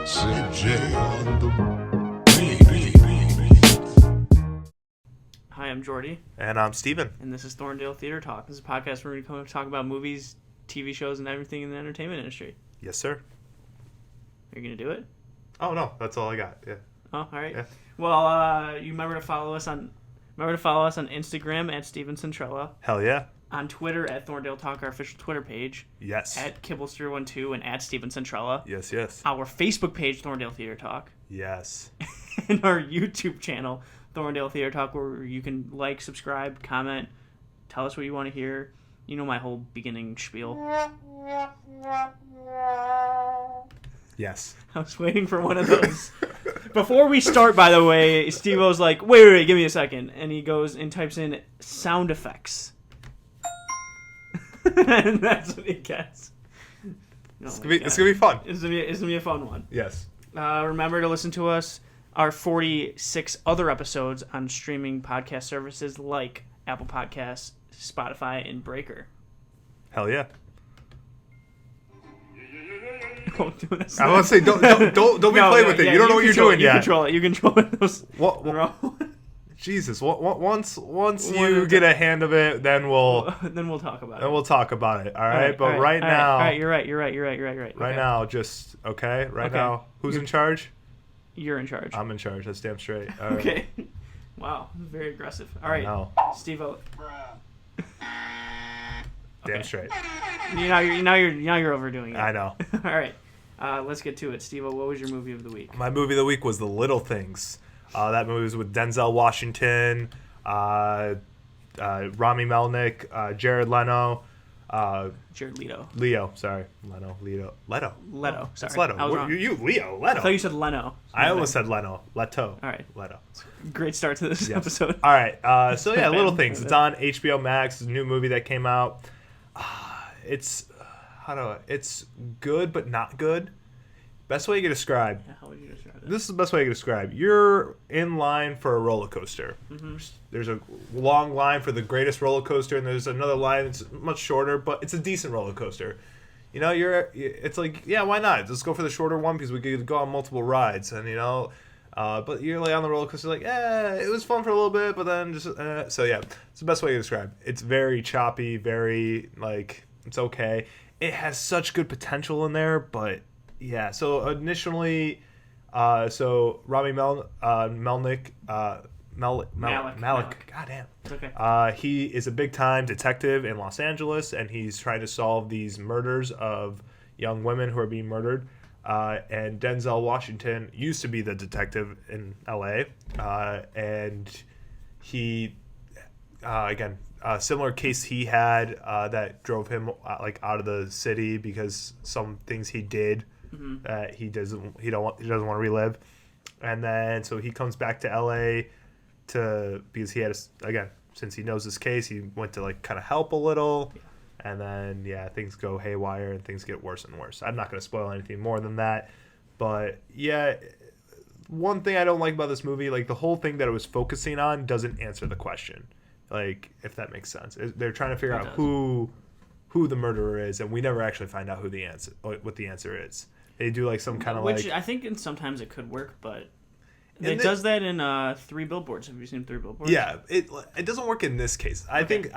CJ on the beat. Hi, I'm Jordy. And I'm Steven. And this is Thorndale Theater Talk. This is a podcast where we're going to talk about movies, TV shows, and everything in the entertainment industry. Yes, sir. Are you going to do it? Oh, no. That's all I got. Yeah. Oh, all right. Yeah. Well, you remember to follow us on Instagram at Steven Centrella. Hell yeah. On Twitter at Thorndale Talk, our official Twitter page. Yes. At Kibbles312 and at Steven Centrella. Yes, yes. Our Facebook page, Thorndale Theater Talk. Yes. And our YouTube channel, Thorndale Theater Talk, where you can like, subscribe, comment, tell us what you want to hear. You know my whole beginning spiel. Yes. I was waiting for one of those. Before we start, by the way, Steve-O's like, wait, give me a second. And he goes and types in sound effects. And that's what he gets. It's gonna be fun. It's gonna be a fun one. Yes. Remember to listen to us, our 46 other episodes on streaming podcast services like Apple Podcasts, Spotify, and Breaker. Hell yeah. Don't do this. I want to say don't be playing with it. Yeah, you don't know what you're doing yet. You control it. Those. What? Jesus. Once you get a hand of it, then we'll talk about it. Then we'll talk about it. All right. But all right now. All right. You're right. Right now, just okay. Right now, who's in charge? You're in charge. I'm in charge. That's damn straight. All right. Okay. Wow. Very aggressive. All right. Steve-O. Damn straight. Now you're overdoing it. I know. All right. Let's get to it. Steve-O, what was your movie of the week? My movie of the week was The Little Things. That movie was with Denzel Washington, Rami Malek, Jared Leno. Jared Leto. Leto. Sorry. Leto. Leto. Sorry. It's Leto. I was wrong. You Leo. Leto. I thought you said Leno. I almost said Leno. Leto. All right. Leto. Great start to this episode. All right. So, yeah, Little Things. It's on HBO Max. It's a new movie that came out. It's good, but not good. Best way you can describe. How would you describe it? This is the best way you can describe. You're in line for a roller coaster. Mm-hmm. There's a long line for the greatest roller coaster, and there's another line that's much shorter, but it's a decent roller coaster. You know, it's like, yeah, why not? Let's go for the shorter one because we could go on multiple rides, and but you're like on the roller coaster, like, it was fun for a little bit, but then just so yeah, it's the best way to describe. It's very choppy, very like it's okay. It has such good potential in there, but yeah. So initially, Rami Malek. Goddamn. Okay. He is a big time detective in Los Angeles, and he's trying to solve these murders of young women who are being murdered. And Denzel Washington used to be the detective in LA, and he again. Similar case he had that drove him out of the city because some things he did that he doesn't want to relive, and then so he comes back to LA because he had since he knows this case, he went to kind of help a little, and then things go haywire and things get worse and worse. I'm not going to spoil anything more than that, but one thing I don't like about this movie, the whole thing that it was focusing on doesn't answer the question. If that makes sense. They're trying to figure out who the murderer is, and we never actually find out what the answer is. They do some kind of which I think sometimes it could work, but it does that in 3 Billboards. Have you seen 3 Billboards? Yeah, it doesn't work in this case. I think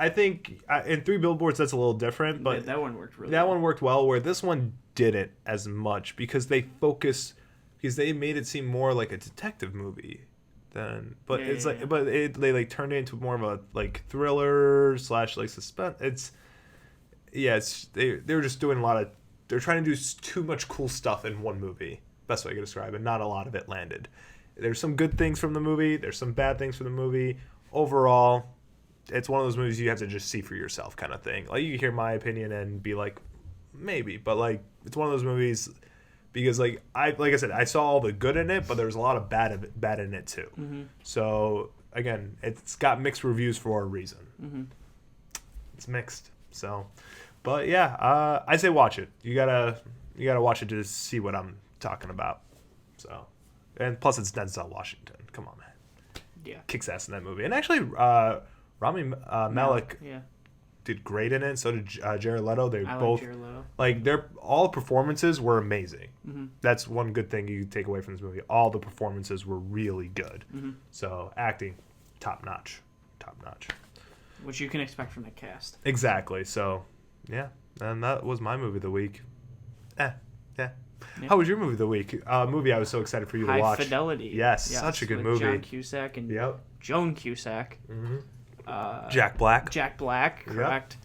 in 3 Billboards that's a little different, but that one worked really. One worked well, where this one didn't as much because they made it seem more like a detective movie. But they turned it into more of a thriller / suspense. They were just doing they're trying to do too much cool stuff in one movie. Best way I can describe it. Not a lot of it landed. There's some good things from the movie. There's some bad things from the movie. Overall, it's one of those movies you have to just see for yourself, kind of thing. You can hear my opinion and be like, maybe, but it's one of those movies. Because I said, I saw all the good in it, but there was a lot of bad in it too. Mm-hmm. So again, it's got mixed reviews for a reason. Mm-hmm. It's mixed. So, but yeah, I say watch it. You gotta watch it to see what I'm talking about. So, and plus it's Denzel Washington. Come on, man. Yeah. Kicks ass in that movie. And actually, Rami Malek. Yeah. did great in it. So did Jared Leto. They I both like Jared Leto. like their all performances were amazing. Mm-hmm. That's one good thing you can take away from this movie. All the performances were really good. Mm-hmm. So acting, top notch. Which you can expect from the cast. Exactly. So, yeah, and that was my movie of the week. Yeah. How was your movie of the week? Movie I was so excited for you to High watch. Fidelity. Yes, such a good with movie. John Cusack and Joan Cusack. Mm-hmm. Jack Black. Jack Black, correct.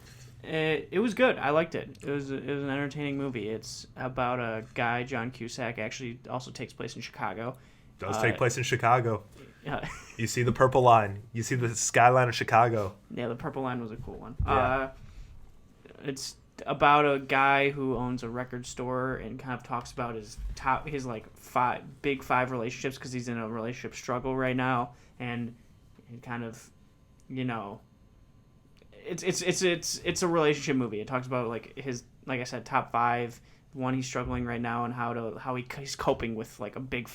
Yep. It was good. I liked it. It was an entertaining movie. It's about a guy, John Cusack, actually also takes place in Chicago. Does take place in Chicago. Yeah. You see the purple line. You see the skyline of Chicago. Yeah, the purple line was a cool one. Yeah. It's about a guy who owns a record store and kind of talks about his like five relationships because he's in a relationship struggle right now, and kind of, you know, it's a relationship movie. It talks about like his, like I said, top 5, one he's struggling right now, and how he's coping with like a big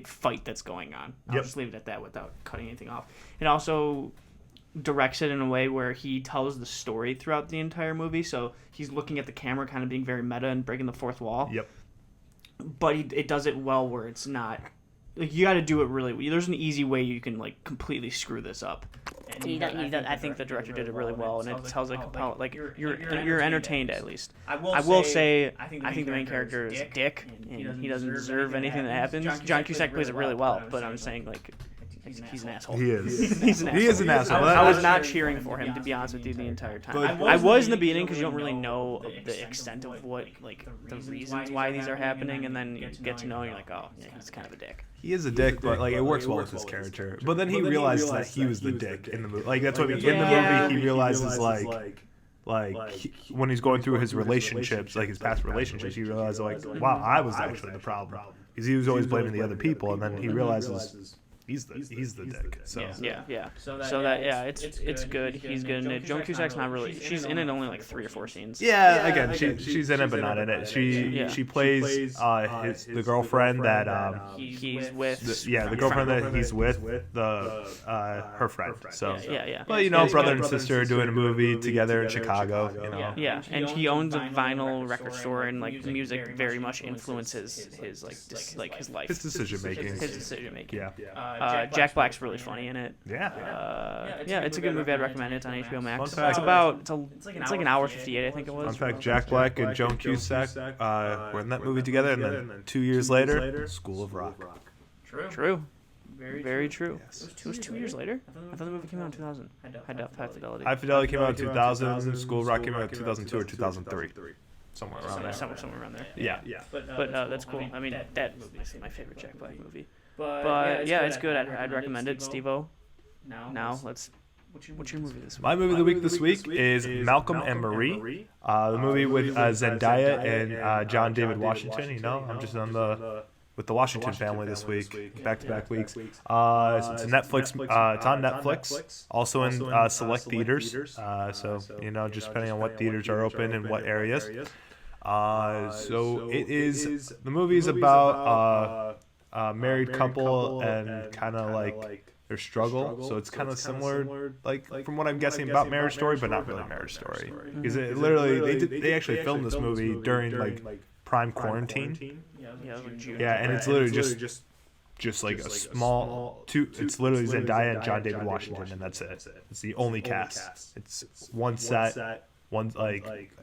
fight that's going on. I'll just leave it at that without cutting anything off. It also directs it in a way where he tells the story throughout the entire movie, so he's looking at the camera, kind of being very meta and breaking the fourth wall. Yep. But it does it well, where it's not like you got to do it really. There's an easy way you can like completely screw this up. And I think the director did it really well, and it tells a compelling, like you're entertained at least. I will say I think the main character is Dick, and he doesn't deserve anything that happens. John Cusack plays it really well, but I'm saying like he's an asshole. He is. He's an asshole. He is an asshole. I was not cheering for him, to be honest with you, the entire time. I was in the beginning because you don't really know the extent of what, like, the reasons why these are happening, and then you get to know, and you're like, oh, yeah, he's kind of a dick. He is a dick, but like it works well with his character. But then he realizes that he was the dick in the movie. Like that's what I mean. In the movie, he realizes when he's going through his relationships, like his past relationships, he realizes like, wow, I was actually the problem because he was always blaming the other people, and then he realizes he's the dick. So yeah. So that it's good. He's good in it. Joan Cusack's not really. She's in it only like 3 or 4 scenes. Yeah, again, she's in it but not in it. She plays the girlfriend that he's with. The girlfriend that he's with, her friend. So yeah. But you know, brother and sister doing a movie together in Chicago. You know. Yeah, and he owns a vinyl record store, and like music very much influences his his life. His decision making. Yeah. Jack Black's really funny in it. It's a good movie. I'd recommend it. It's on HBO Max. It's like an hour 58, I think it was. Fun fact: Jack Black and Joan Cusack were in that movie together, and then 2 years later, School of Rock. True. Very true. Yes. It was 2 years later. I thought the movie came out in 2000. High Fidelity. High Fidelity came out in 2000. School of Rock came out in 2002 or 2003. Somewhere around there. Somewhere around there. Yeah. But that's cool. I mean, that movie is my favorite Jack Black movie. But yeah, it's good. I'd recommend it. Steve-O. Now let's. What's your movie this week? My movie of the week this week is Malcolm and Marie. The movie with Zendaya and John David Washington. You know, I'm just with the Washington family this week, back-to-back weeks. It's Netflix. It's on Netflix. Also in select theaters. So you know, just depending on what theaters are open and what areas. So it is. The movie is about a married couple and kind of like their struggle. So it's kind of similar, like from what I'm guessing, about Marriage Story, but not really Marriage Story, because it literally they actually filmed this movie during like prime quarantine. Yeah, and it's literally just like a small two. It's literally Zendaya and John David Washington, and that's it. It's the only cast. It's one set, one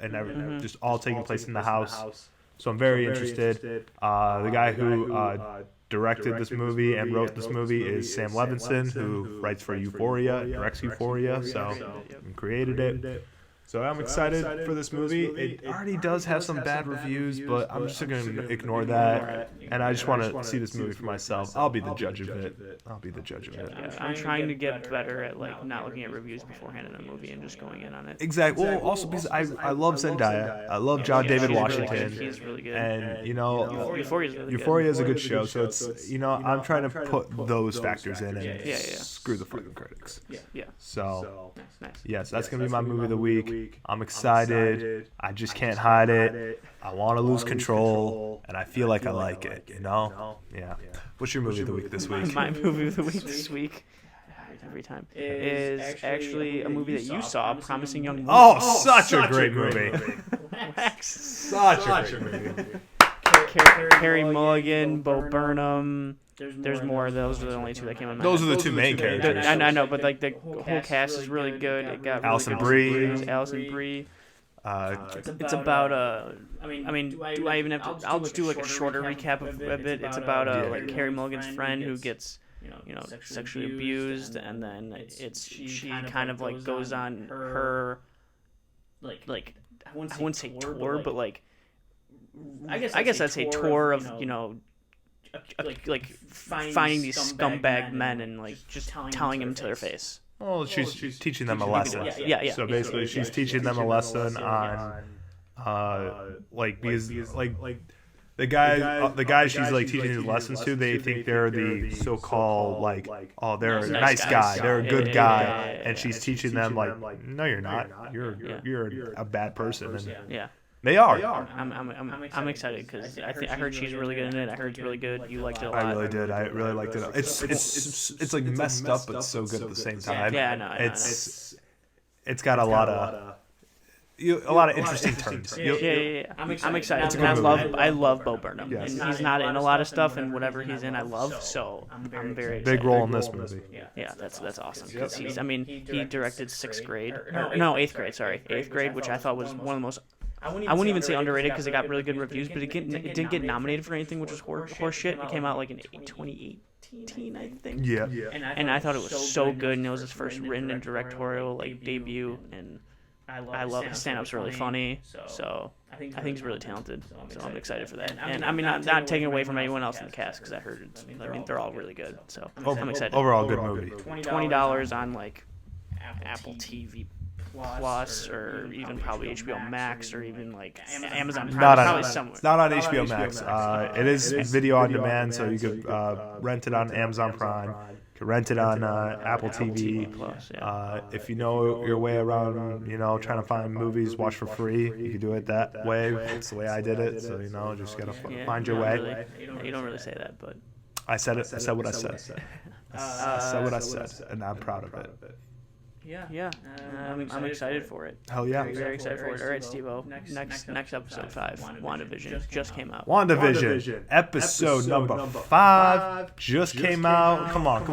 and everything, just all taking place in the house. So I'm very interested. The guy who directed this movie and wrote this movie is Sam Levinson, who writes for Euphoria, directs Euphoria, and created it. So I'm excited for this movie. It already does have some bad reviews, but I'm just going to ignore that. And I just want to see this movie for myself. I'll be the judge of it. Yeah, I'm trying to get better at like not looking at reviews beforehand in a movie and just going in on it. Exactly. Well, also because I love Zendaya. I love John David Washington. He's really good. And you know, Euphoria is a good show. So it's I'm trying to put those factors in and screw the fucking critics. Yeah. So nice. Yes, that's gonna be my movie of the week. I'm excited. I just can't hide it. I want to lose control, and I feel like I like it. You know? Yeah. What's your movie of the week this week? My movie of the week this week every time, is actually a movie that you saw, Promising Young Woman. Oh, such a great movie. Such a great movie. Carey Mulligan, Bo Burnham. There's more. Those are the only two that came on my Those head. are the two main characters. I know, but like the whole cast is really good. It got Alison Brie. Brie. Alison Brie. It's about I mean, do I even have to? I'll just do like a shorter recap of it. It's about like Carey Mulligan's friend who gets sexually abused, and then she kind of like goes on her like I wouldn't say tour, but like I guess I'd say tour of like finding these scumbag men and like just telling them to their face. Well, she's teaching them a lesson. Yeah. So basically, she's teaching them a lesson on, because the guys she's like teaching these lessons to, they think they're the so-called they're a nice guy, they're a good guy, and she's teaching them like, no, you're not. You're a bad person. And yeah. They are. I'm excited because I heard she's really good in it. I heard it's really good. You liked it a lot. I really did. I really liked it. It's like messed up, but so good at the same time. Yeah, I know. It's got a lot of interesting turns. Yeah. I'm excited. And I love Bo Burnham. Yes. And he's not in a lot of stuff, and whatever he's in, I love. So I'm very excited. Big role in this movie. Yeah, that's awesome. Because he directed 8th grade. Sorry, 8th grade, which I thought was one of the most. I wouldn't even say underrated because it got really good reviews, but it didn't get nominated for anything, which was horse shit. It came out like in 2018, I think. Yeah. And I thought it was so good, and it was his first written and directorial debut, and I love his stand-up's really funny. So I think he's really talented. So I'm excited for that. And I mean, not taking away from anyone else in the cast because I heard they're all really good. So I'm excited. Overall, good movie. $20 on like Apple TV Plus or even probably HBO Max or even like Amazon Prime. It's not on HBO Max. It is video on demand, so you could rent it on Amazon Prime. You could rent it on Apple TV. Plus, if you know your way around, trying to find movies, watch for free, you can do it that way. It's the way I did it. So just gotta find your way. You don't really say that, but I said it. I said what I said. I said what I said, and I'm proud of it. Yeah. I'm excited for it. Hell yeah. Very excited for it. All right, Steve-O. Next episode 5, WandaVision, just came out. WandaVision, episode number 5 just came out. Come on.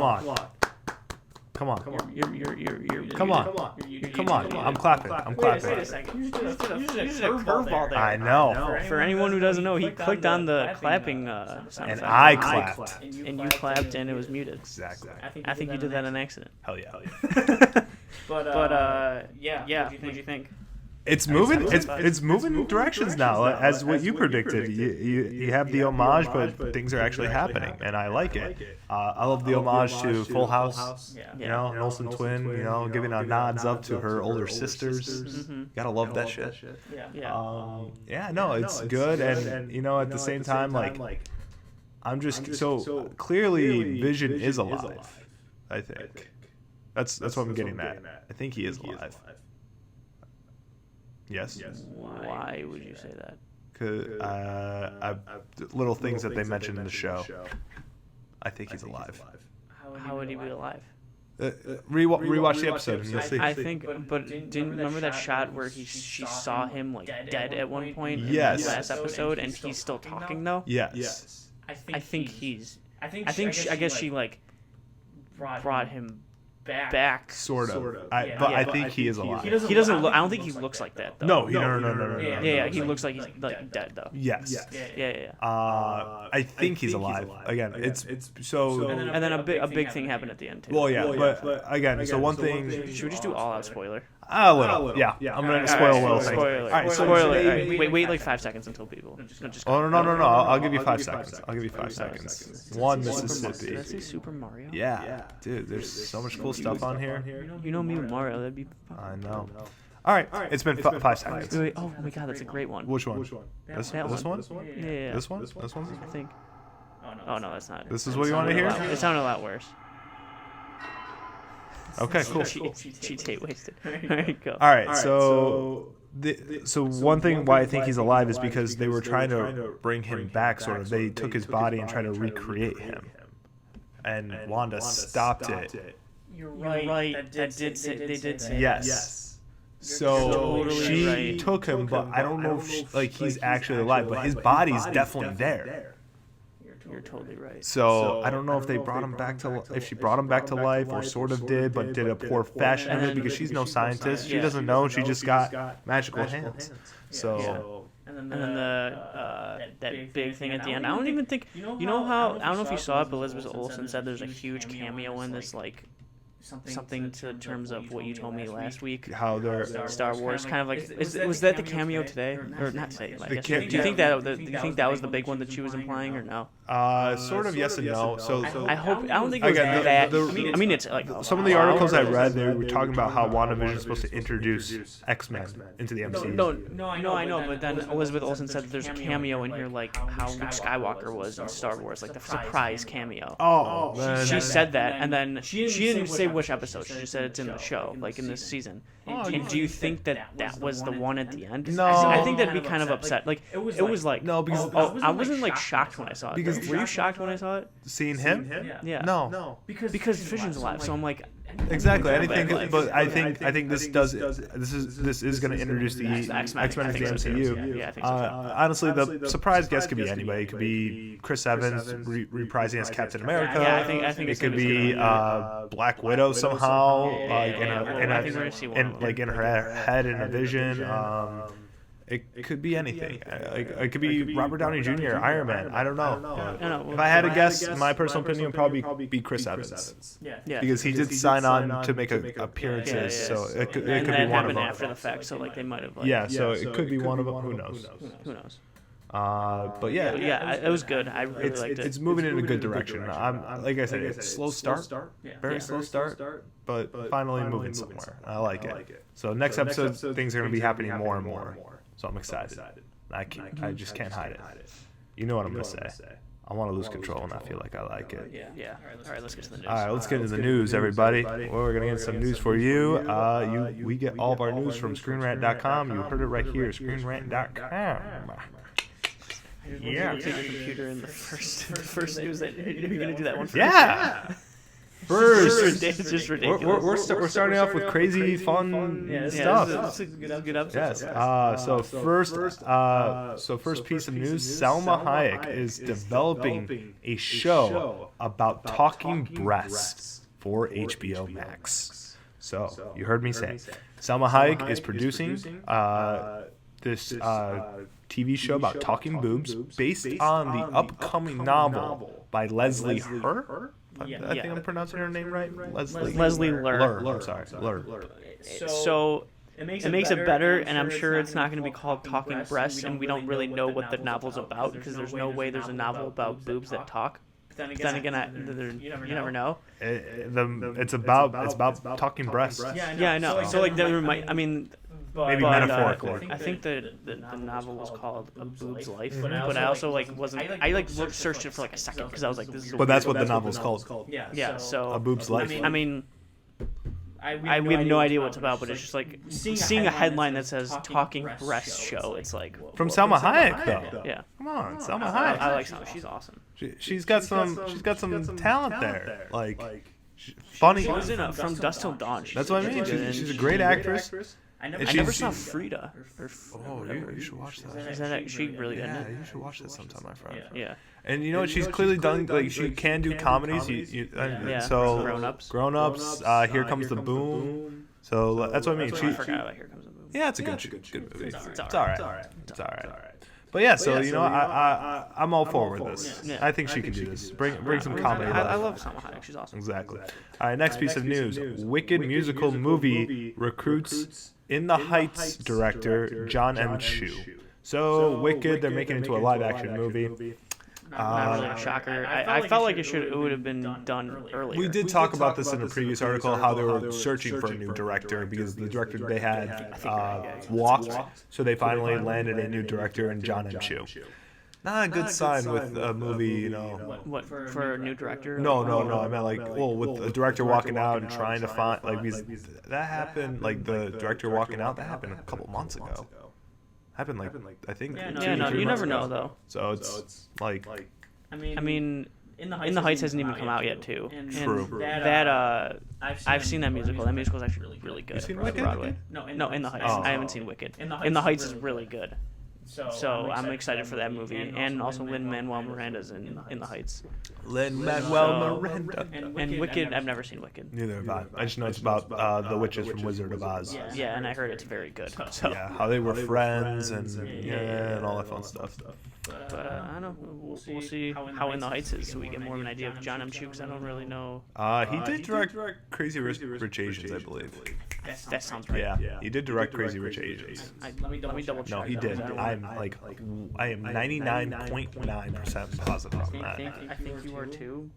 You're Come on. I'm clapping. Wait a second. You just did a curveball there. I know. For anyone who doesn't know, he clicked on the clapping sound and effect. I clapped. And you clapped, and it was muted. Exactly. I think you did that on accident. Hell yeah. But what'd you think? It's moving. It's moving directions now, as what you predicted. You have the homage, but things are actually happening, and I like it. I love the homage to Full House. An Olsen twin. Giving nods up to her older sisters. Gotta love that shit. It's good, and at the same time, like I'm just so clearly Vision is alive. I think that's what I'm getting at. I think he is alive. Yes. Why would you say that? Because little things that they mentioned in the show. I think he's alive. How would he be alive? Rewatch the episode and you'll see. I think, but didn't remember that shot where she saw him like dead at one point in the last episode, and he's still talking though? Yes. I guess she like brought him back. Sort of. I think he is alive. He doesn't look. I don't think he looks like that though. No. Yeah. He looks like he's like dead though. Yes. Yeah. I think he's alive. Again, it's so. And then a big thing happened at the end too. Well, yeah, but again, so one thing. Should we just do all out spoiler? A little. Yeah. I'm gonna spoil a little thing. Spoiler. All right. Spoiler. Wait like 5 seconds until people. Oh no! I'll give you 5 seconds. I'll give you 5 seconds. One Mississippi. Did I say Super Mario? Yeah, dude. There's so much cool stuff on here. You know me with Mario. That'd be fun. I know. All right. It's been 5 seconds. Wait. Oh my God, that's a great one. Which one? This one? Yeah. This one? This one? I think. Oh no, that's not. This is what you want to hear? It sounded a lot worse. Okay, cool. Cheat tape wasted. All right, go. All right, so one thing why I think he's alive is because they were trying to bring him back. Sort of, they took his body and tried to recreate him, and Wanda stopped it You're right. They did say yes. So totally she right. took him, but I don't know if he's actually alive, but his body's definitely there. You're totally right. So I don't know if they brought him back to if she brought him back to life or sort of did, but did a poor fashion of it because she's no scientist. She doesn't know. She just got magical hands. So. And then that big thing at the end. I don't even think you know how I don't know if you saw it, but Elizabeth Olsen said there's a huge cameo in this like something to terms of what you told me last week. How they're Star Wars kind of like was that the cameo today or not today? Like, do you think that was the big one that she was implying or no? Sort of yes and no. So I don't think it was that. I mean it's like some of the articles I read, they were talking about how WandaVision is supposed to introduce X-Men into the MCU. No, I know, but then Elizabeth Olsen said that there's a cameo in here like how Luke Skywalker was in Star Wars, like the surprise cameo. She said that, and then she didn't say which episode. She just said it's in the show, like in this season. And do you think that was the one at the end? No. I think that'd be kind of upset. Like it was like no, because I wasn't like shocked when I saw it. Because were you shocked when I saw it? Seeing him? Yeah. No. Because Vision's alive, so I'm like. Exactly. But I think this is going to introduce the X-Men into the MCU. Yeah, I think so. Honestly, the surprise guest could be anybody. It could be Chris Evans reprising as Captain America. Yeah, I think it could be Black Widow somehow, in her head in a vision. It could be anything. It could be Robert Downey Jr., Iron Man. I don't know. If I had to guess, my personal opinion would probably be Chris Evans. Yeah. Because he did sign on to make appearances, so it could be one of them. After the fact, so like they might have. So it could be one of them. Who knows? But it was good. I really liked it. It's moving in a good direction. I'm like I said, it's slow start, very slow start, but finally moving somewhere. I like it. So next episode, things are going to be happening more and more. So I'm excited. I just can't hide it. You know what I'm going to say. I want to lose control, and I feel like I like it. Yeah. All right, let's get to the news. All right, let's get into the news, everybody. Well, we're going to get some news for you. We get all of our news from ScreenRant.com. You heard it right here, ScreenRant.com. Yeah. Take your computer in the first news. You're going to do that one first? Yeah. First, it's just ridiculous. We're starting off with crazy, fun stuff. This is a good episode. Yes. So first piece of news: Salma Hayek is developing a show about talking breasts for HBO Max. So you heard me say, Salma Hayek is producing this TV show about talking boobs based on the upcoming novel by Leslie Herr. I think I'm pronouncing her name right. Leslie Lur. I'm sorry, Lur. So it makes it better, and I'm sure it's not going to be called Talking Breasts, and we don't really know what the novel's about because there's no way there's a novel about boobs that talk. But then again, you never know. It's about talking breasts. Yeah, I know. So like there might, I mean. Maybe metaphorically. I think the novel was called A Boob's Life, but I also searched it for like a second because I was like, this is. But that's what the novel's called. Yeah. So A Boob's Life. I mean, we have no idea what it's about, but it's just like seeing a headline that says "Talking Breast Show." It's like from Salma Hayek though. Yeah. Come on, Salma Hayek. I like Salma. She's awesome. She's got some talent there. Like funny. She was in From Dusk Till Dawn. That's what I mean. She's a great actress. I never saw Frida. You should watch that. Is that actually really good? Yeah, you should watch that sometime, my friend. Yeah. And you know what? She's clearly done. Like she can do comedies. So Grown Ups. Here Comes the Boom. So that's what I mean. I forgot about Here Comes the Boom. Yeah, it's a good movie. It's all right. But yeah, so you know, I'm all for this. Yeah. I think she can do this. Bring some comedy. I love Salma Hayek. She's awesome. Exactly. All right, next piece of news: Wicked musical movie recruits In the Heights director John M. Chu. So Wicked, they're making it into a live-action movie. Not really a shocker. I felt like it would have been done earlier. We did talk about this in a previous article, how they were searching for a new director because the director they had walked, so they finally landed a new director in John M. Chu. Not a good sign with a movie, you know. What, for a new director? No. I meant with a director walking out and trying to find, that happened, the director walking out, that happened a couple months ago. Happened I think. Yeah, you never know though. So it's like. I mean, In the Heights hasn't even come out yet, too. And True. I've seen that musical. That musical is actually really good. You seen on Wicked? Broadway. No, In the Heights. I haven't seen Wicked. In the Heights is really good. So I'm excited for that movie, and also Lin-Manuel Miranda's in the Heights. Lin-Manuel Miranda. And Wicked, I've never seen Wicked. Neither have I. I just know it's about the witches from Wizard of Oz. Yeah, and I heard it's very good. So. Yeah, how they were friends and and all that fun stuff. But I don't know. We'll see how In the Heights is, so we get more of an idea of John M. Chu, because I don't really know. He did direct Crazy Rich Asians, I believe. That sounds right. Yeah, he did direct Crazy Rich Asians. Let me double check. No, he did. I am 99.9% positive on that. I think you are too.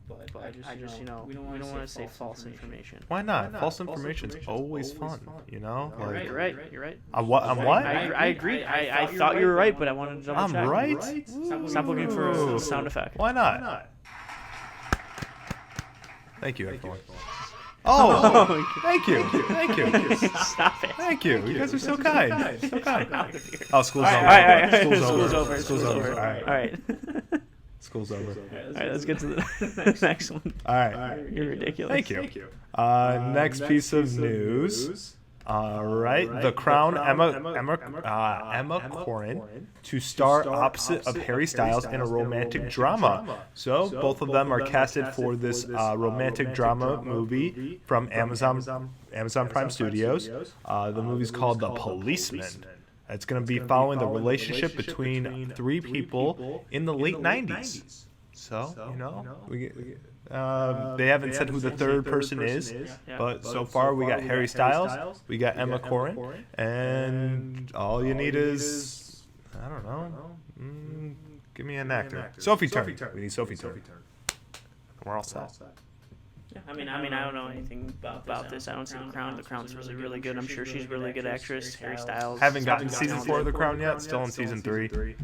But I just we don't want to say false information. Why not? False information's always fun, Like, You're right. I'm what? I agree. I thought you were right, but I wanted to double check. I'm right? Stop looking for a sound effect. Why not? Thank you, everyone. Oh, thank you. Stop it. Thank you. You guys are so kind. Oh, school's over. All right. School's over. All right. School's over. All right, let's get to the next one. All right. You're ridiculous. Thank you. Next piece of news. All right. The Crown Emma Corrin to star opposite of Harry Styles in a romantic drama. So both of them are casted for this romantic drama movie from Amazon Prime Studios. The movie's called The Policeman. It's going to be following the relationship between three people in the late 90s. So, they haven't said who the third person is, but so far we got Harry Styles, we got Emma Corrin, and all you need is, I don't know, give me an actor. Sophie Turner. We need Sophie Turner. We're all set. Yeah, I mean, I don't know anything about this. I don't see The Crown. The Crown's really good. I'm sure she's a really good actress. Harry Styles. Haven't gotten to season 4 of The Crown yet. Still in season 3.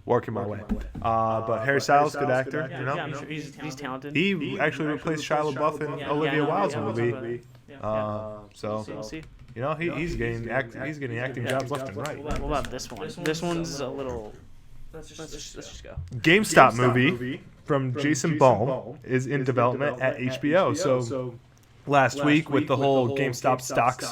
Working my way. But Harry Styles, good actor. Yeah, I'm sure he's talented. He actually replaced Shia LaBeouf in Olivia Wilde's movie. So we'll see. He's getting acting jobs left and right. What about this one? This one's a little. Let's just go. GameStop movie from Jason Baum is in development at HBO. So last week with the whole GameStop stock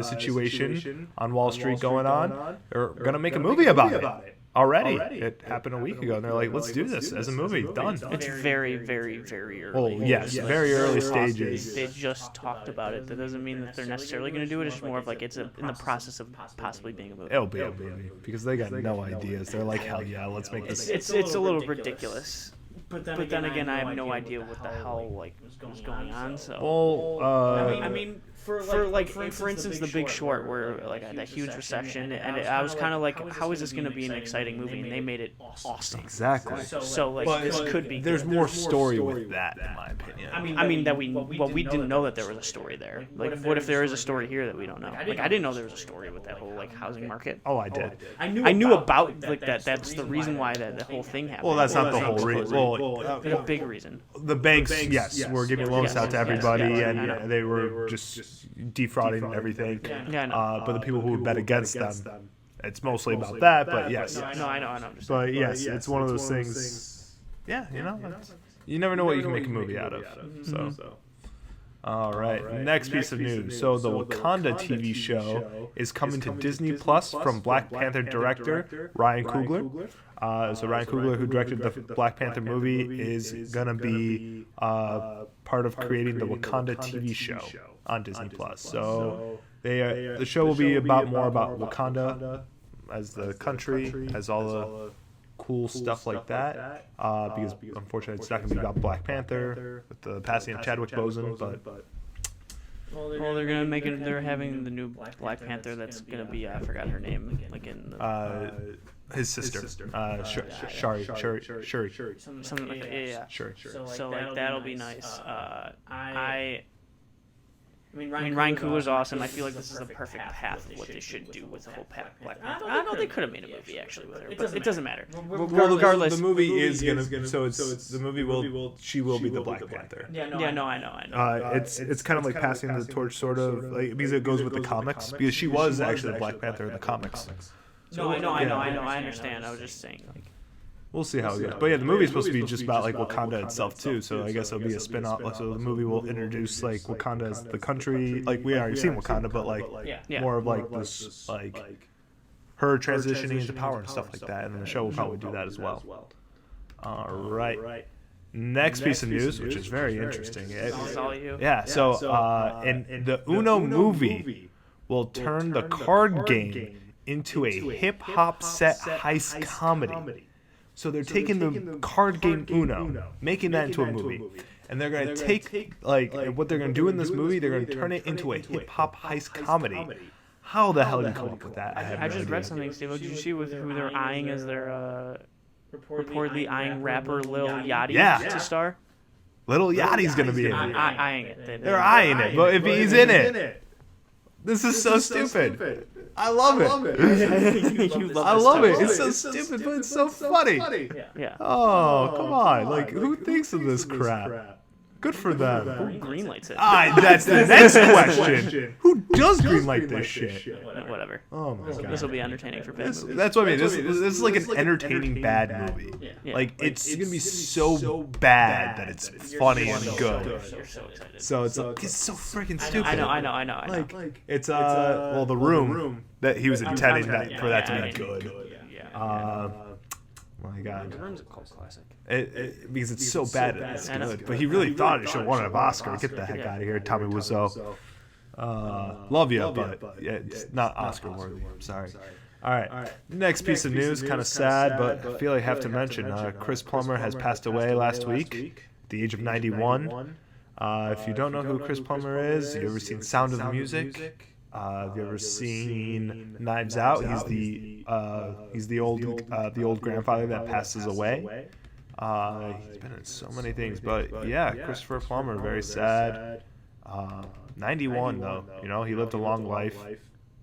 situation on Wall Street going on, they're going to make a movie about it. Already. It happened a week ago, and they're like, let's do this as a movie. Done. It's very, very, very early. Oh, yes, very early stages. They just talked about it. That doesn't mean that they're necessarily going to do it. It's just more of like it's in the process of possibly being a movie. It'll be a movie, because they got no ideas. They're like, hell yeah, let's make this. It's a little ridiculous. But then again, I have no idea what the hell was going on. So. Well, I mean, for instance, The Big Short, where that huge reception, and I was kind of like, how is this going to be an exciting movie? And they made it awesome. Exactly. So this could be. There's more story with that, in my opinion. I mean that we didn't know that there was a story there. Like, what if there is a story here that we don't know? Like, I didn't know there was a story with that whole housing market. Oh, I did. I knew about that. That's the reason why that whole thing happened. Well, that's not the whole reason. The big reason. The banks, yes, were giving loans out to everybody, and they were just defrauding everything. But the people who would bet against them, it's mostly about that. But yes, no, I know. But yes, it's one of those things. Yeah, you never know what you can make a movie out of. So. All right, next piece of news. So the Wakanda TV show is coming to Disney Plus from Black Panther director Ryan Coogler. So Ryan Coogler, who directed the Black Panther movie, is going to be part of creating the Wakanda TV show on Disney Plus. So the show will be more about Wakanda as the country, as all the cool stuff like that, because unfortunately it's not going to be about Black Panther with the passing of Chadwick Boseman, but well, they're gonna make it. They're having the new Black Panther that's gonna be I forgot her name, like in his sister, Shuri. Something like that. Yeah. Sure. So that'll be nice. I mean, Ryan Coogler's awesome. I feel like this is the perfect path of what they should do with the whole Black Panther. I know they could have made a movie actually with her, but it doesn't matter. Regardless, the movie is gonna. So it's the movie will. She will be the Black Panther. Yeah, no, I know. It's kind of like passing the torch, sort of, like, because it goes with the comics. Because she was actually the Black Panther in the comics. No, I know. I understand. I was just saying, like. We'll see how it goes. But yeah, the movie's supposed to be just about like Wakanda itself too. So I guess it'll be a spin-off. So the movie will introduce like Wakanda as the country. Like we already seen Wakanda, but like more of like this like her transitioning into power and stuff like that. And then the show will probably do that as well. All right. Next piece of news, which is very interesting. Yeah. So in the Uno movie will turn the card game into a hip hop set heist comedy. So they're taking the card game Uno, making that into a movie. And they're going to take, like, what they're going to do in this movie, they're going to turn it into a hip-hop heist comedy. How the hell did you come up with that? I just read something, Steve. Did you see with who they're eyeing as their, reportedly eyeing rapper Lil Yachty to star? Lil Yachty's going to be in it. Eyeing it. They're eyeing it, but if he's in it, this is so stupid. I love it. I love it. It's so stupid, but it's so funny. Yeah. Oh, come on. Like, who thinks of this crap? Good for them. Who greenlights it? That's the next question. Who does greenlight this shit? Whatever. Oh my god. This will be entertaining for bad movies. That's what I mean. This is like an entertaining bad movie. Yeah. Like it's gonna be so bad that it's funny and good. You're so excited. So it's so freaking stupid. I know. Like it's well, The Room that he was intending for that to be good. My god. The Room's a cult classic. Because it's so bad that it's good. But he really thought it should have won an Oscar. Get the heck out of here, Tommy Wiseau. Love you, but it's not Oscar worthy. I'm sorry. All right. Next piece of news, kind of sad, but I feel I have to mention. Chris Plummer has passed away last week at the age of 91. If you don't know who Chris Plummer is, you ever seen Sound of Music? Have you ever seen Knives Out? He's the old grandfather that passes away. He's been in so many things, but yeah, Christopher Plummer, very sad. 91 though, he lived a long life.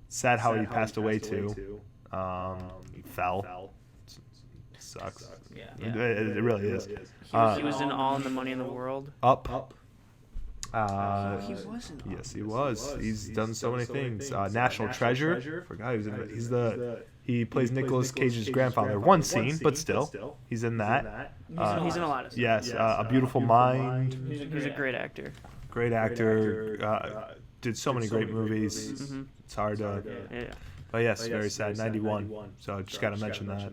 Sad how he passed away too. He fell. It sucks. Yeah. It really is. He was in All in the Money in the World. Up. He wasn't. Yes, he was. He's done so many things. National Treasure. Forgot he plays Nicolas Cage's grandfather. One scene, but still, he's in that. He's in a lot of stuff. Yes, A Beautiful Mind. He's a great actor. Great actor. Did so many great movies. Mm-hmm. It's hard to. Yeah. But yes, very sad. 91. So I just got to mention that.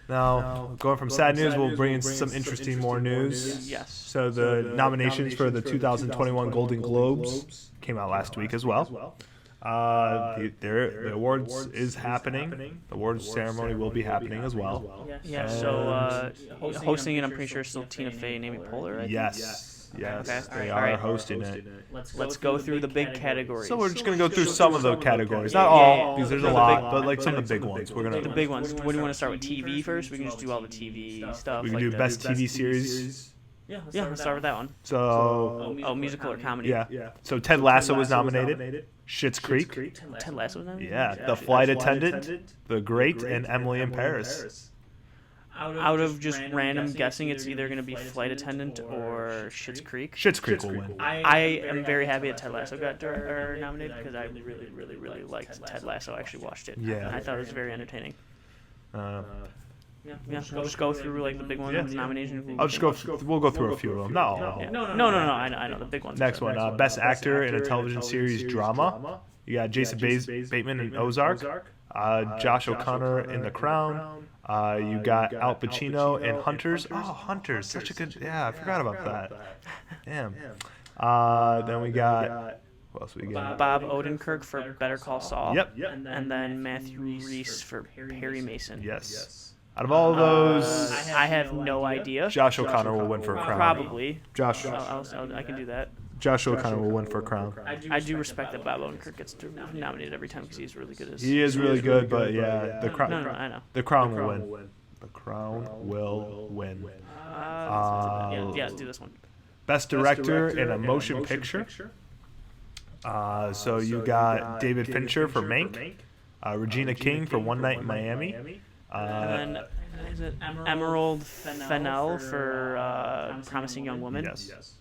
Now, going from sad news, we'll bring in some interesting more news. Yes. So the nominations for the 2021 Golden Globes came out last week as well. The awards is happening. The awards ceremony will be happening as well. Yeah. So hosting it, I'm pretty sure, is still Tina Fey and Amy Poehler. Right? Yes. Okay. They are hosting it. Let's go through the big categories. So we're just gonna go through some of the categories, not all, because there's a lot, but like some of the big ones. We're gonna the big ones. What do you want to start with? TV first? We can just do all the TV stuff. We can do best TV series. Yeah, let's start with that one. So musical or comedy? Yeah. So Ted Lasso was nominated. Schitt's Creek. Ted Lasso was nominated. Yeah. The Flight Attendant, The Great, and Emily in Paris. Out of just random guessing, it's either going to be Flight Attendant or Schitt's Creek. Schitt's Creek will win. I am very happy that Ted Lasso got nominated because I really liked Ted Lasso. I actually watched it. Yeah. I thought it was very entertaining. We'll just go through like the big ones, nominations. We'll go through a few of them. Not all. No. I know the big ones. Next one, best actor in a television series drama. You got Jason Bateman in Ozark. Josh O'Connor in The Crown. You got Al Pacino in Hunters. Oh, Hunters, such a good. Yeah, I forgot about that. Damn. Then we got. What else we got? Bob Odenkirk for Better Call Saul. Yep. And then Matthew Rhys for Perry Mason. Yes. Out of all of those, I have no idea. Josh O'Connor will win for a Crown. Probably. Josh. I can do that. Josh O'Connor will win for a Crown. I do respect that Bob Odenkirk gets nominated every time because he's really good. He is really good, but yeah, the Crown. No, I know. The Crown will win. The Crown will win. Yeah, do this one. Best director in a motion picture. So you got David Fincher for Mank, Regina King for One Night in Miami, and then is it Emerald Fennell for Promising Young Woman? Yes.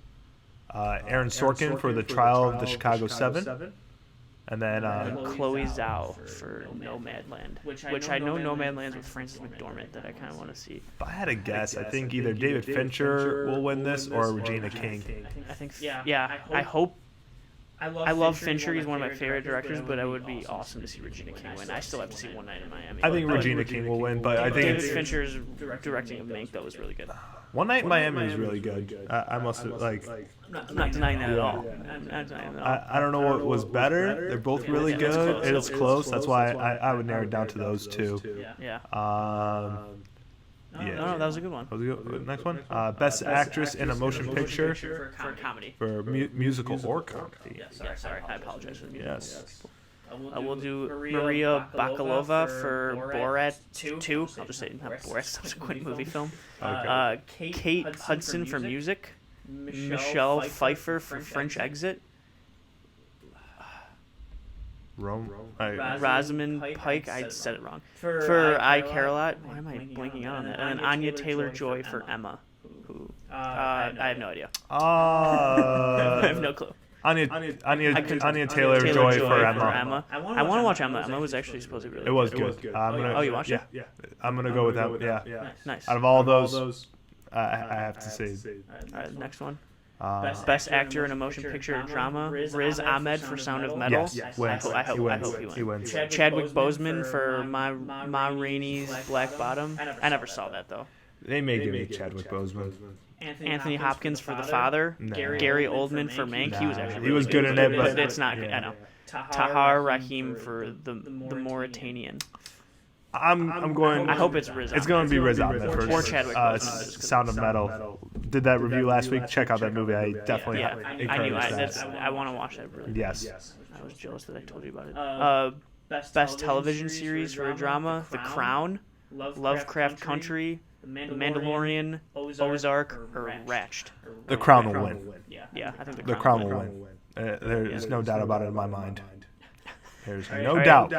Aaron Sorkin for The Trial of the Chicago 7. And then Chloe Zhao for Nomadland, which I know Nomadland's with Frances McDormand that I kind of want to see. if I had to guess, I think either David Fincher will win this or Regina King. I think, I hope. I love Fincher. He's one of my favorite directors, but it would be awesome to see Regina King win. I still have to see One Night in Miami. I think Regina King will win, but I think David Fincher's directing of Mank, though, was really good. One Night in Miami is really good. I must like. I'm not denying that at all. I don't know what was better. They're both really good. It's close. That's why I would narrow it down to those two. Yeah. Yeah. No, that was a good one. What was the good? Next one. Best actress in a motion picture For comedy. for musical or comedy. Sorry. I apologize for the music. Yes. We'll do Maria Bakalova for Borat 2. I'll just say not Borat, subsequent movie film. Kate Hudson for music. Michelle Pfeiffer for French Exit. Rosamund Pike, I said it wrong. For I Care a Lot. Why am I blanking out on that? And then Anya Taylor-Joy for Emma. Who? I have no idea. I have no clue. Anya Taylor-Joy for Emma. I want to watch Emma. Emma was actually supposed to be really good. It was good. Oh, you watched it? Yeah. I'm going to go with that. Yeah. Nice. Out of all those, I have to say. All right, next one. Best actor in a motion picture or drama. Riz Ahmed for Sound of Metal. Yes. I hope he wins. Chadwick Boseman for Ma Rainey's Black Bottom. I never saw that though. They may give me Chadwick Boseman. Anthony Hopkins for The Father. No. Gary Oldman for Mank. He was actually he was good in it, but it's not good. I know. Tahar Rahim for the Mauritanian. I'm going. I hope it's Riz Ahmed. It's going to be Riz Ahmed first. Or Chadwick Boseman. Sound of Metal. Did that review last week. Check out that movie. I definitely encourage that. I want to watch that. Really. Yes. I was jealous that I told you about it. Best television series for a drama: The Crown, Lovecraft Country, The Mandalorian, Ozark, or Ratched. The Crown will win. Yeah, I think The Crown will win. There's no doubt about it in my mind. There's no doubt.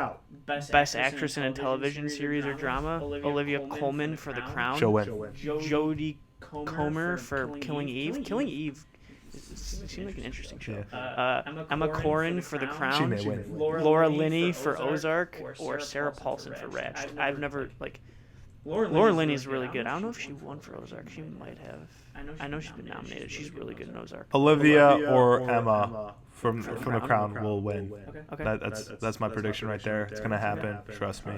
Best actress in a television series or drama: Olivia Colman for The Crown. She'll win. Jodie Comer for Killing Eve. Killing Eve seemed like an interesting show. Emma Corrin for The Crown. She may win. Laura Linney for Ozark, or Sarah Paulson for Ratched. I've never Laura Linney's really good. I don't know if she won for Ozark. She might have. I know she's been nominated. She's really good in Ozark. Olivia or Emma from The Crown will win. Okay. That's my prediction right there. It's gonna happen. Trust me.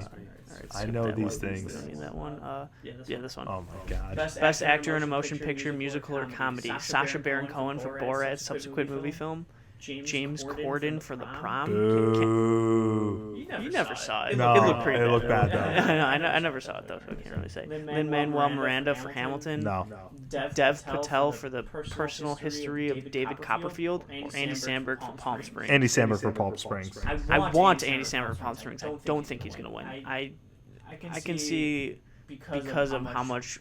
I know these things. Don't need that one. This one. Oh my God. Best actor in a motion picture, musical, or comedy: Sacha Baron Cohen for Borat's subsequent movie film. James Corden for The Prom. Boo. You never saw it. No, It looked pretty bad. It looked bad though. I never saw it though, so I can't really say. Lin-Manuel Miranda for Hamilton. No. Dev Patel for The Personal History of David Copperfield, or Andy Samberg for Palm Springs. Andy Samberg for Palm Springs. I want Andy Samberg for Palm Springs. I don't think he's gonna win. I can see because of how much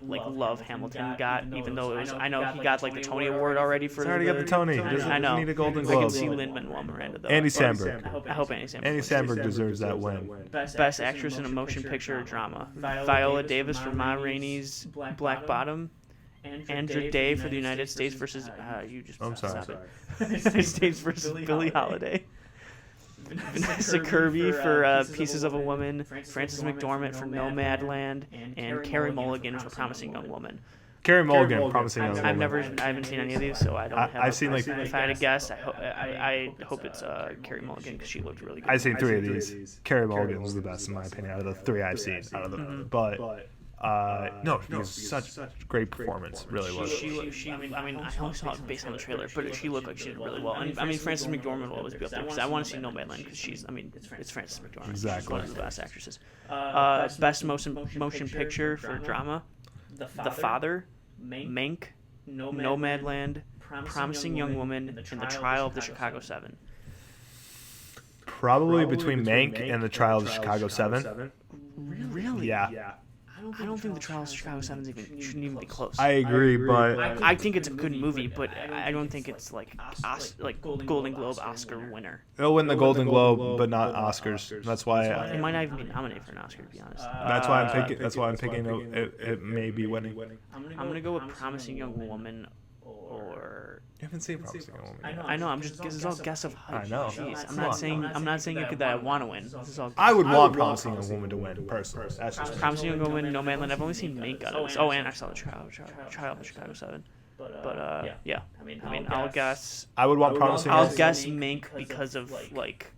love Hamilton got, even though it was. I know he got the Tony Award already for. He's already got the Tony. I know. Need a Golden I can Globe. see Lin-Manuel Miranda though. Andy Samberg. I hope Andy Samberg. Andy Samberg deserves that win. Best actress in a motion picture or drama: Viola Davis for Ma Rainey's Black Bottom. Andra Day for the United States versus. I'm sorry. United States versus Billie Holiday. Vanessa Kirby for Pieces of a Woman, Frances McDormand for Nomadland, and Carey Mulligan for Promising Young Woman. Carey Mulligan, Promising Young Woman. I haven't seen any of these, so I don't have. I've seen if I had to guess, I hope it's Carey Mulligan because she looked really good. I've seen 3 of these. Carey Mulligan was the best in my opinion out of the 3 I've seen. But no, it was such great performance. Really was. I only saw it based on the trailer, but she looked like she did really well. And Frances McDormand will always be up there because I want to see Nomadland because it's Frances McDormand. Exactly. She's one of the best actresses. Best motion picture for drama: The Father, Mank, Nomadland, Promising Young Woman, and The Trial of the Chicago 7. Probably between Mank and The Trial of the Chicago 7. Really? Yeah. I don't think The Trial of Chicago 7 shouldn't even be close. I agree, but I think it's a good movie, but I don't think it's like Golden Globe Oscar winner. It'll win the Golden Globe, but not Oscars. That's why it might not even be nominated for an Oscar, to be honest. That's why I'm picking. That's why I'm picking. It may be winning. I'm gonna go with Promising Young Woman or You haven't seen Promising Young Woman yet. I know. I'm just. This is all guess of hype. I know. Jeez, I'm not saying it could that I want to win. This is all. I would want Promising Young Woman to win, personally. That's just Promising Young Woman, Nomadland. I've only seen Mank out of this. Oh, and I saw the trial of Chicago 7. But yeah. I mean, I'll guess. I would want Promising. I'll guess Mank because of like.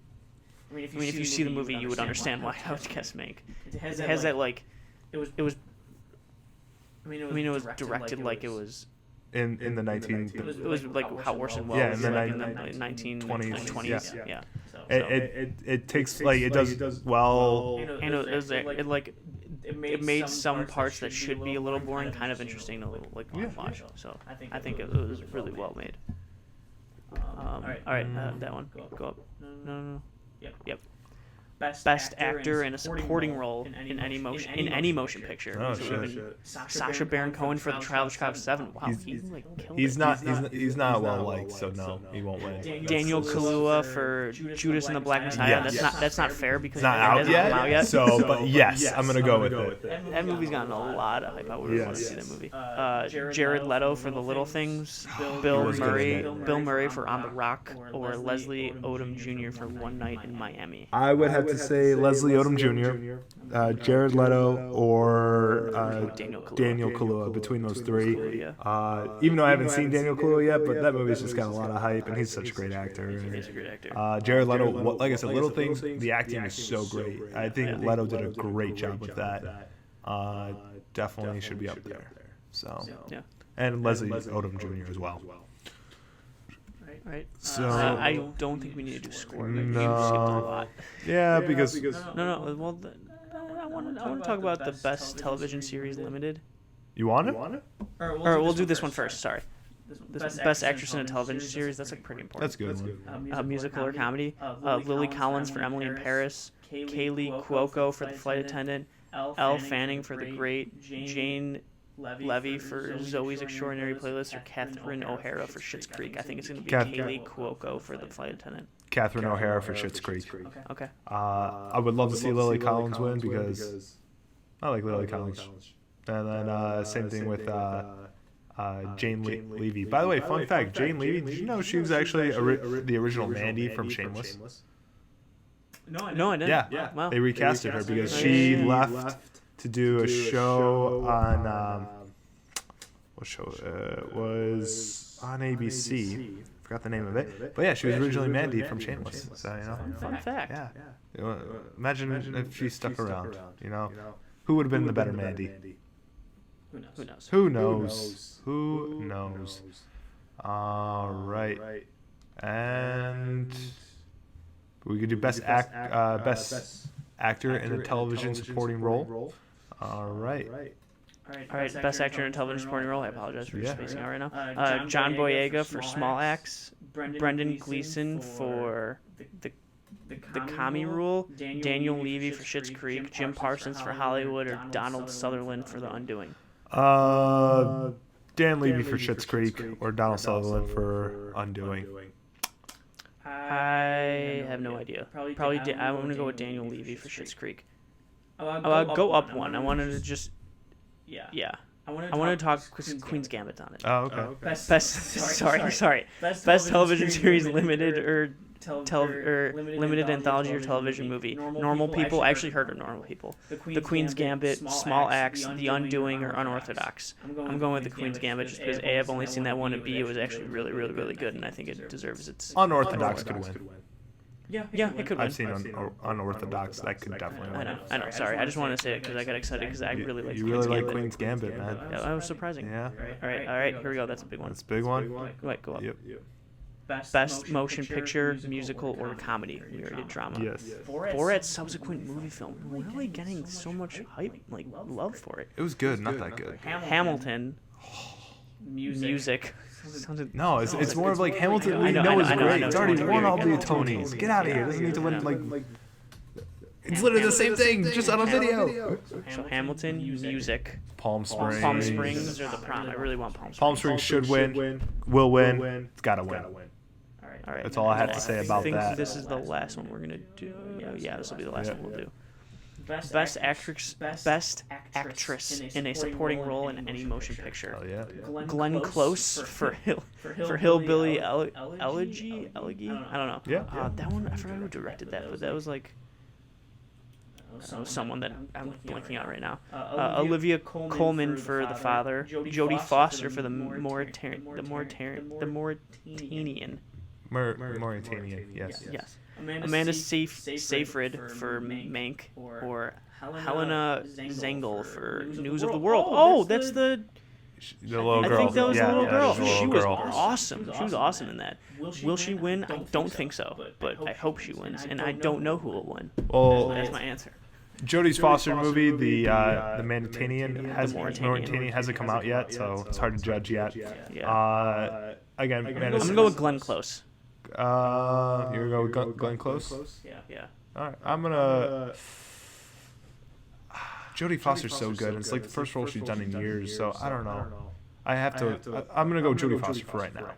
I mean, if you see the movie, you would understand why I would guess Mank. It has that like. It was. I mean, it was directed like it was. In the 19... It was like how Orson Welles. Yeah, in the 1920s. Yeah. It takes like it does well. And it made some parts that should be a little boring kind of interesting to like watch. So I think it was really well made. All right, that one go up. No. Yep. Best actor in a supporting role in any motion picture. Oh, so shit. Sacha Baron Cohen for The Trial of Chicago 7. Wow, He's not well liked, so no, he won't win. Daniel Kaluuya for Judas and the Black Messiah. Yes. That's not fair because It's not out yet. So, but yes, I'm gonna go with it. That movie's gotten a lot of hype. I would want to see that movie. Jared Leto for The Little Things. Bill Murray for On the Rock, or Leslie Odom Jr. for One Night in Miami. I would have to say Leslie Odom Jr., Jared Leto, or Daniel Kaluuya. Between those three, even though I haven't seen Daniel Kaluuya yet, but that movie's just got a lot of hype, and he's such a great actor. He's a great actor. Jared Leto, like I said, Little Things, the acting is so great. I think Leto did a great job with that. Definitely should be up there. So, and Leslie Odom Jr. as well. Right. So I don't think we need to do score. No. You skipped a lot. Yeah, because No. Well, I want to talk about the best television series limited. You want it? Or we'll do this one first. Sorry. This best actress in a television series. That's like pretty important. That's a good one. Musical or comedy. Lily Collins for Emily in Paris. Kaylee Cuoco for The Flight Attendant. Elle Fanning for The Great. Jane Levy for Zoe's Extraordinary Playlist, or Catherine O'Hara for Schitt's Creek. I think it's going to be Kaylee Cuoco for The Flight Attendant. Catherine O'Hara for Schitt's Creek. Okay. I would love to see Lily Collins win because I like Lily Collins. And then same thing with Jane Levy. By the way, fun fact, Jane Levy, did you know she was actually the original Mandy from Shameless? No, I didn't. Yeah. Wow. They recasted her because she left to do a show on what show was on ABC. Forgot the name of it, but yeah, she was originally Mandy from Shameless. So Fun fact. Yeah. Imagine if she stuck around. Who would have been the better Mandy? Who knows? All right, and we could do best actor in a television supporting role. All right. Best actor in a television supporting role. I apologize for spacing out right now. John Boyega for Small Axe. Brendan Gleeson for the Commie Rule. Daniel Levy for Schitt's Creek. Jim Parsons for Hollywood, or Donald Sutherland for The Undoing. Dan Levy for Schitt's Creek, or Donald Sutherland for Undoing. I have no idea. Probably I'm going to go with Daniel Levy for Schitt's Creek. I'll go up one. I wanted to just... Yeah. I want to talk Queen's Gambit on it. Oh, okay. Sorry. Best television series limited or limited anthology or television movie. Normal People. I actually heard of Normal People. The Queen's Gambit, Small Axe, The Undoing, or Unorthodox. I'm going with The Queen's Gambit just because A, I've only seen that one, and B, it was actually really, really, really good, and I think it deserves its... Unorthodox could win. Yeah, it could win. I've seen Unorthodox. That could definitely win. I know. Sorry, I just wanted to say it because I got excited because I really like. You really like Queen's Gambit, man. Yeah, that was surprising. Yeah. All right. Here we go. That's a big one. That's a big one. Wait, go up. Yep. Best motion picture, musical, or comedy. We already did drama. Yes. Borat's subsequent movie film. Really getting so much hype, like love for it. It was good, not that good. Hamilton. Music. No, it's more of like Hamilton. We know is great. It's already won all the Tonys. Get out of here. It doesn't need to win like. It's literally the same thing, just on a video. So Hamilton, music. Palm Springs. Palm Springs or the prom. I really want Palm Springs. Palm Springs should win. Will win. It's gotta win. All right. That's all I have to say about that. I think this is the last one we're gonna do. Yeah, this will be the last one we'll do. Best actress in a supporting role in any motion picture. Hell yeah. Glenn Close for Hillbilly Elegy. I don't know. Yeah. That one, I forgot who directed that, but that was like someone that I'm blanking out right now. Olivia Colman for The Father. Jodie Foster for the Mauritanian. Mauritanian, yes. Yes. Amanda Seyfried for Mank, or Helena Zengel for News of the World. Oh, that's the little girl. I think that was the little girl. She was girl. awesome. She was awesome in that. Will she win? I don't think so, but I hope she wins, and I don't know who will win. Well, That's my answer. Jodie Foster movie, the Mauritanian hasn't come out yet, so it's hard to judge yet. Yeah. Again, I'm gonna go with Glenn Close. You're gonna go with Glenn Close? Yeah. All right, I'm gonna. Jodie Foster's so good. It's like the first role she's done in years, so I don't know. I'm gonna go Jodie Foster for right now.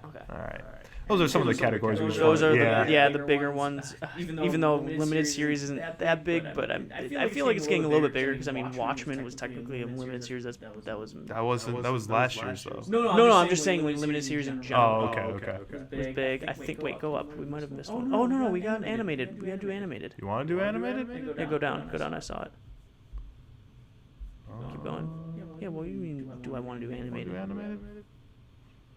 Okay. All right. Those are some of the categories. Those are the bigger ones. Even though limited series isn't that big, but I feel like it's getting a little bit bigger because Watchmen was technically a limited series. That was last year's though. No, I'm just saying like limited series in general. Oh, okay. It was big. I think. Wait, go up. We might have missed one. Oh no, we got animated. We gotta do animated. You want to do animated? Yeah, go down. I saw it. Keep going. Yeah. What do you mean? Do I want to do animated?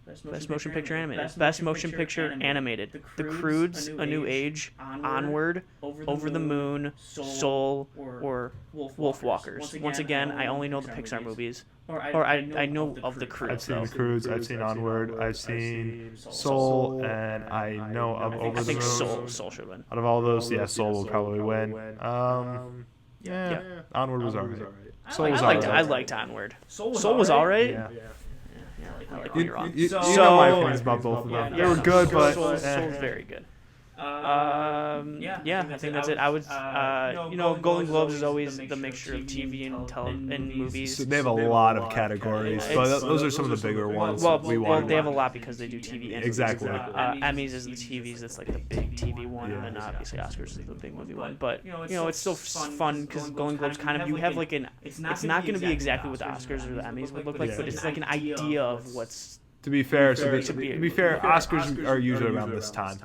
Best motion picture animated. Best motion picture animated. The Croods, A New Age, Onward, Over the Moon, Soul, or Wolfwalkers. Once again, I only know the Pixar movies. Or I know of the Croods. I've seen the Croods, I've seen Onward, I've seen Soul, and I know of Over the Moon. I think Soul should win. Out of all those, Soul will probably win. Yeah. Onward was alright. Soul was alright. I liked Onward. Soul was alright. Yeah. I like when you're wrong. You know my opinions about both of them. They were good, but Soul's very good. I think that's it. I would, Golden Globes is always the mixture of TV and movies. So they have a lot of categories, but those are some of the bigger ones. Well, they have a lot because they do TV and exactly. Emmys is the TVs. That's like the big TV one, and then obviously Oscars is the big movie one. But it's still fun because Golden Globes kind of you have like an. It's not going to be exactly what the Oscars or the Emmys would look like, but it's like an idea of what's. To be fair, Oscars are usually around this time.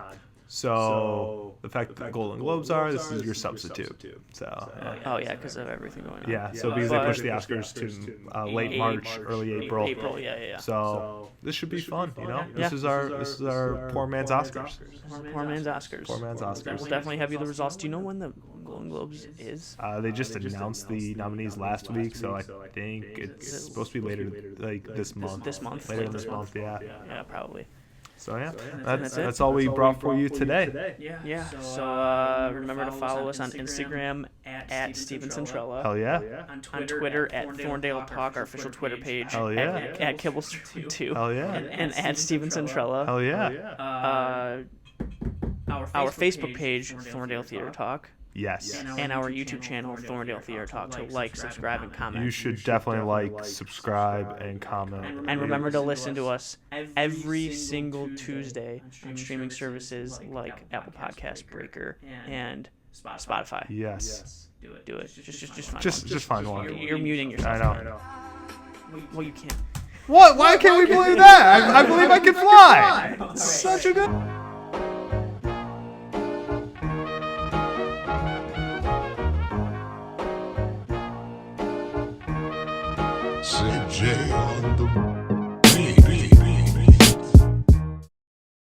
So the fact that the Golden Globes are, this is your substitute. So because of everything going on. Yeah, so because they pushed the Oscars to late March, early April. Yeah. So this should be fun, This is our poor man's Oscars. Poor man's Oscars. We'll definitely have you the results. Do you know when the Golden Globes is? They just announced the nominees last week, so I think it's supposed to be later, like this month. Later this month, yeah. Yeah, probably. So that's all we brought for you today. Yeah. So remember to follow us on Instagram at Steven Centrella. Hell yeah. On Twitter at Thorndale Talk, our official Twitter page. Hell yeah. At Kibblestream2. Hell yeah. And at Steven Centrella. Hell yeah. Our Facebook page, Thorndale Theater Talk. Yes. And our YouTube channel, Thorndale Theater Talk. So like, subscribe, and comment. You should definitely like, subscribe, and comment. And remember to listen to us every single Tuesday on streaming services like Apple Podcasts, Breaker, and Spotify. Yes. Do it. Just find one. Just find one. You're muting yourself. I know. Well, you can't. What? Why can't we believe that? I believe I can fly. Such a good... CJ on the